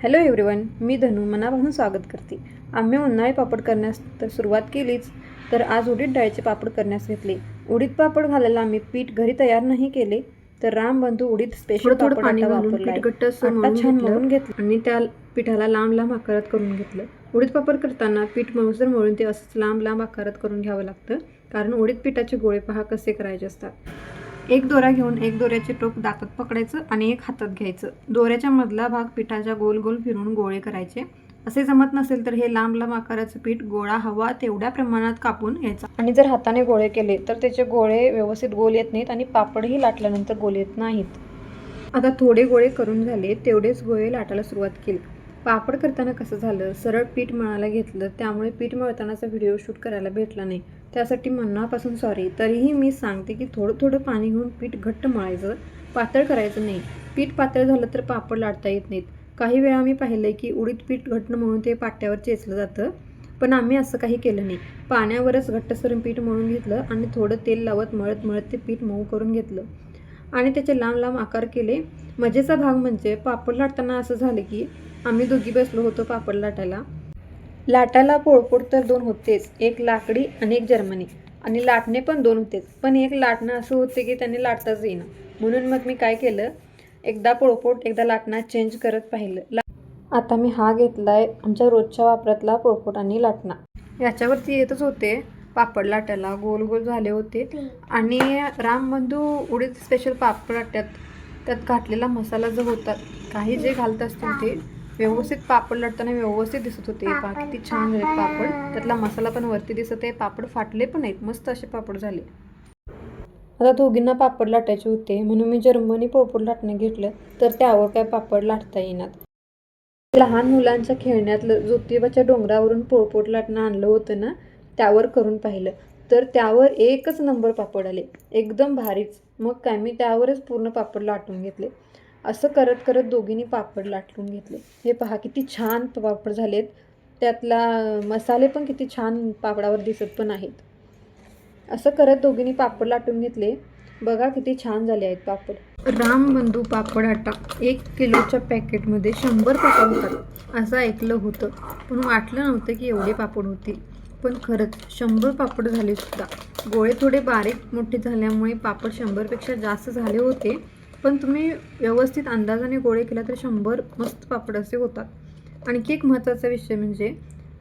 Hello everyone, मी धनू मनापासून स्वागत करते. आम्ही उन्हाळी पापड करण्यास तर सुरुवात केलीच, तर आज उडीद डाळीचे पापड करण्यास घेतले. उडीद पापड घालायला आम्ही पीठ घरी तयार नाही केले, तर रामबंधू उडीद स्पेशल थोडं पापड पाणी आटा घालून वापरला. पीठ घट्ट असं आटा छान मळून घेतलं आणि त्या पिठाला लांब लांब आकारात करून घेतलं. उडीद पापड करताना पीठ मऊसर मळून ते असंच लांब लांब आकारात करून घ्यावं लागतं, कारण उडीद पिठाचे गोळे पहा कसे करायचे असतात. एक दोरा घेऊन एक दोऱ्याचे टोक दातात पकडायचं आणि एक हातात घ्यायचं. दोऱ्याच्या मधला भाग पिठाच्या गोल गोल फिरून गोळे करायचे. असे जमत नसेल तर हे लांब लांब आकाराचं पीठ गोळा हवा तेवढ्या प्रमाणात कापून घ्यायचा. आणि जर हाताने गोळे केले तर त्याचे गोळे व्यवस्थित गोल येत नाहीत आणि पापडही लाटल्यानंतर गोल येत नाहीत. आता थोडे गोळे करून झाले, तेवढेच गोळे लाटायला सुरुवात केली. पापड करताना कसं झालं, सरळ पीठ मळायला घेतलं, त्यामुळे पीठ मळतानाचा व्हिडिओ शूट करायला भेटला नाही. त्यासाठी मनापासून सॉरी. तरीही मी सांगते की थोडं थोडं पाणी घेऊन पीठ घट्ट मळायचं, पातळ करायचं नाही. पीठ पातळ झालं तर पापड लाटता येत नाहीत. काही वेळा मी पाहिलं की उडीद पीठ घट्ट मळून ते पाट्यावर चेचलं जातं, पण आम्ही असं काही केलं नाही. पाण्यावरच घट्टसर पीठ मळून घेतलं आणि थोडं तेल लावत मळत मळत ते पीठ मऊ करून घेतलं आणि त्याचे लांब लांब आकार केले. मजेचा भाग म्हणजे पापड लाटताना असं झालं की आम्ही दोघी बसलो होतो पापड लाटायला पोळपोट तर दोन होतेच, एक लाकडी आणि एक जर्मनी. आणि लाटणे पण दोन होतेच, पण एक लाटणं असं होते की त्यांनी लाटताच येईना. म्हणून मग मी काय केलं, एकदा पोळपोट एकदा लाटणं चेंज करत पाहिलं. आता मी हा घेतलाय आमच्या रोजच्या वापरातला पोळपोट आणि लाटणा. याच्यावरती येतच होते पापड लाटायला, गोल गोल झाले होते. आणि रामबंधू उडीद स्पेशल पापड लाटतात, त्यात घातलेला मसाला जो होता, काही जे घालत असतील ते व्यवस्थित पापड लाटताना व्यवस्थित दिसत होते. किती छान झाले पापड, त्यातला मसाला पण वरती दिसत आहे. पापड फाटले पण नाहीत, मस्त असे पापड झाले. आता दोघींना पापड लाटायचे होते म्हणून मी जर्मनी पोळपोट लाटणं घेतलं, तर त्यावर काय पापड लाटता येणार. लहान मुलांच्या खेळण्यातलं ज्योतिबाच्या डोंगरावरून पोळपोट लाटणं आणलं होतं ना, त्यावर करून पाहिलं, तर त्यावर एकच नंबर पापड आले, एकदम भारीच. मग काय मी त्यावरच पूर्ण पापड लाटून घेतले. असं करत करत दोघींनी पापड लाटून घेतले. हे पहा किती छान पापड झालेत, त्यातला मसाले पण किती छान पापडावर दिसत पण आहेत. असं करत दोघींनी पापड लाटून घेतले. बघा किती छान झाले आहेत पापड. रामबंधू पापड आटा 1 किलोच्या पॅकेटमध्ये 100 पापड होतात असं ऐकलं होतं, पण वाटलं नव्हतं की एवढे पापड होतील. पण खरंच 100 पापड झाले सुद्धा. गोळे थोडे बारीक मोठे झाल्यामुळे पापड 100पेक्षा जास्त झाले होते, पण तुम्ही व्यवस्थित अंदाजाने गोळे केला तर 100 मस्त पापड असे होतात. आणखी एक महत्त्वाचा विषय म्हणजे,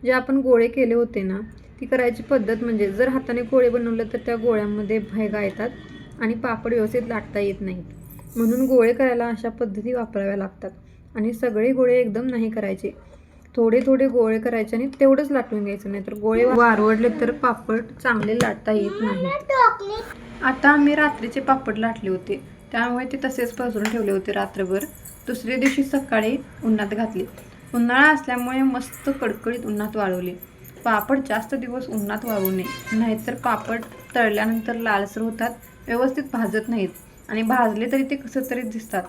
जे आपण गोळे केले होते ना, ती करायची पद्धत म्हणजे, जर हाताने गोळे बनवले तर त्या गोळ्यांमध्ये भेगा येतात आणि पापड व्यवस्थित लाटता येत नाहीत. म्हणून गोळे करायला अशा पद्धती वापराव्या लागतात. आणि सगळे गोळे एकदम नाही करायचे, थोडे थोडे गोळे करायचे आणि तेवढंच लाटून घ्यायचं, नाही तर गोळे वारवडले तर पापड चांगले लाटता येत नाहीत. आता आम्ही रात्रीचे पापड लाटले होते, त्यामुळे ते तसेच पसरून ठेवले होते रात्रभर. दुसऱ्या दिवशी सकाळी उन्हात घातले. उन्हाळा असल्यामुळे मस्त कडकडीत उन्हात वाळवले. पापड जास्त दिवस उन्हात वाळवू नये, नाहीतर पापड तळल्यानंतर लालसर होतात, व्यवस्थित भाजत नाहीत आणि भाजले तरी ते कसं तरी दिसतात.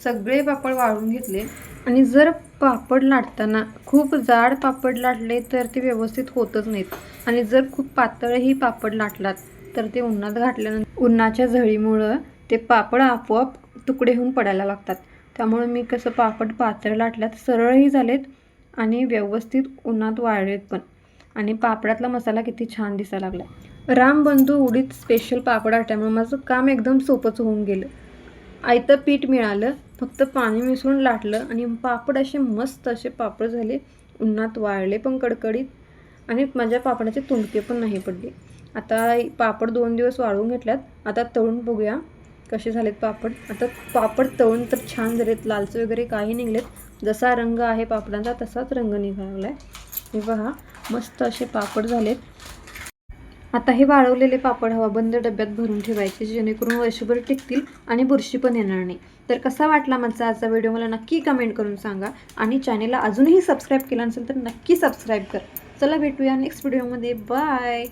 सगळे पापड वाळवून घेतले. आणि जर पापड लाटताना खूप जाड पापड लाटले तर ते व्यवस्थित होतच नाहीत, आणि जर खूप पातळही पापड लाटलात तर ते उन्हात घातल्यानंतर उन्हाच्या झळीमुळं ते पापड आपोआप तुकडे होऊन पडायला लागतात. त्यामुळे मी कसं पापड पातळ लाटल्यात, सरळही झालेत आणि व्यवस्थित उन्हात वाळलेत पण. आणि पापडातला मसाला किती छान दिसायला लागला. रामबंधू उडीद स्पेशल पापड आट्यामुळे माझं काम एकदम सोपंच होऊन गेलं. आयतं पीठ मिळालं, फक्त पाणी मिसळून लाटलं आणि पापड असे मस्त असे पापड झाले. उन्हात वाळले पण कडकडीत, आणि माझ्या पापडाचे तुणके पण नाही पडले. आता पापड 2 दिवस वाळवून घेतल्यात, आता तळून बघूया कसे झालेत पापड. आता पापड तळून तर छान झालेत, लालचं वगैरे काही निघलेत. जसा रंग आहे पापडांचा तसाच रंग निघाला आहे. हे पहा मस्त असे पापड झालेत. आता हे वाळवलेले पापड हवाबंद डब्यात भरून ठेवायचे, जेणेकरून वर्षभर टिकतील आणि बुरशी पण येणार नाही. तर कसा वाटला माझा आजचा व्हिडिओ मला नक्की कमेंट करून सांगा. आणि चॅनेलला अजूनही सबस्क्राईब केलं नसेल तर नक्की सबस्क्राईब कर. चला भेटूया नेक्स्ट व्हिडिओमध्ये. बाय.